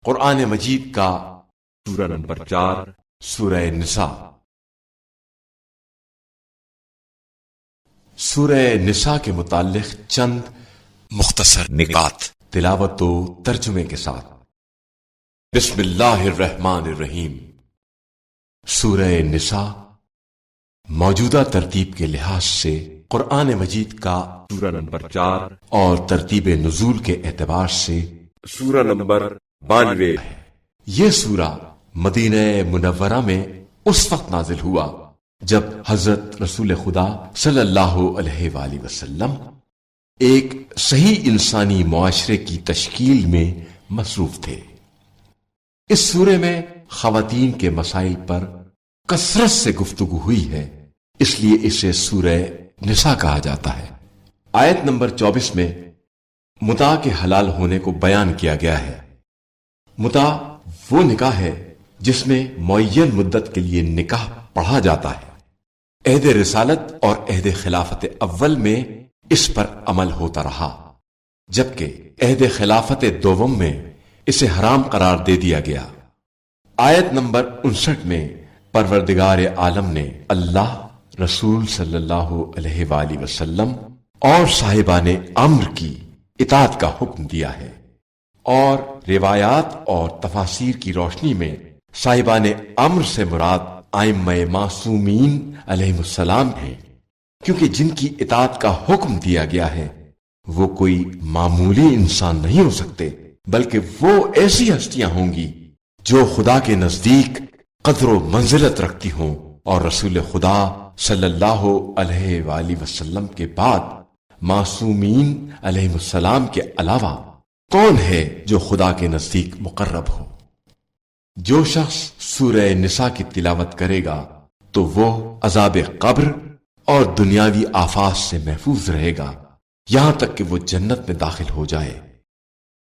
قرآن مجید کا سورہ نمبر 4 سورہ نساء۔ سورہ نساء کے متعلق چند مختصر نکات تلاوت و ترجمے کے ساتھ۔ بسم اللہ الرحمن الرحیم۔ سورہ نساء موجودہ ترتیب کے لحاظ سے قرآن مجید کا سورہ نمبر 4 اور ترتیب نزول کے اعتبار سے سورہ نمبر 92 ہے۔ یہ سورہ مدینہ منورہ میں اس وقت نازل ہوا جب حضرت رسول خدا صلی اللہ علیہ وآلہ وسلم ایک صحیح انسانی معاشرے کی تشکیل میں مصروف تھے۔ اس سورے میں خواتین کے مسائل پر کثرت سے گفتگو ہوئی ہے، اس لیے اسے سورہ نساء کہا جاتا ہے۔ آیت نمبر 24 میں متاع کے حلال ہونے کو بیان کیا گیا ہے۔ متاع وہ نکاح ہے جس میں معین مدت کے لیے نکاح پڑھا جاتا ہے۔ عہد رسالت اور عہد خلافت اول میں اس پر عمل ہوتا رہا، جبکہ عہد خلافت دوم میں اسے حرام قرار دے دیا گیا۔ آیت نمبر 59 میں پروردگار عالم نے اللہ، رسول صلی اللہ علیہ وآلہ وسلم اور صاحبان امر کی اطاعت کا حکم دیا ہے، اور روایات اور تفاسیر کی روشنی میں صاحبان امر سے مراد ائمہ معصومین علیہ السلام ہیں، کیونکہ جن کی اطاعت کا حکم دیا گیا ہے وہ کوئی معمولی انسان نہیں ہو سکتے، بلکہ وہ ایسی ہستیاں ہوں گی جو خدا کے نزدیک قدر و منزلت رکھتی ہوں، اور رسول خدا صلی اللہ علیہ وآلہ وسلم کے بعد معصومین علیہ السلام کے علاوہ کون ہے جو خدا کے نزدیک مقرب ہو؟ جو شخص سورہ نساء کی تلاوت کرے گا تو وہ عذاب قبر اور دنیاوی آفات سے محفوظ رہے گا، یہاں تک کہ وہ جنت میں داخل ہو جائے۔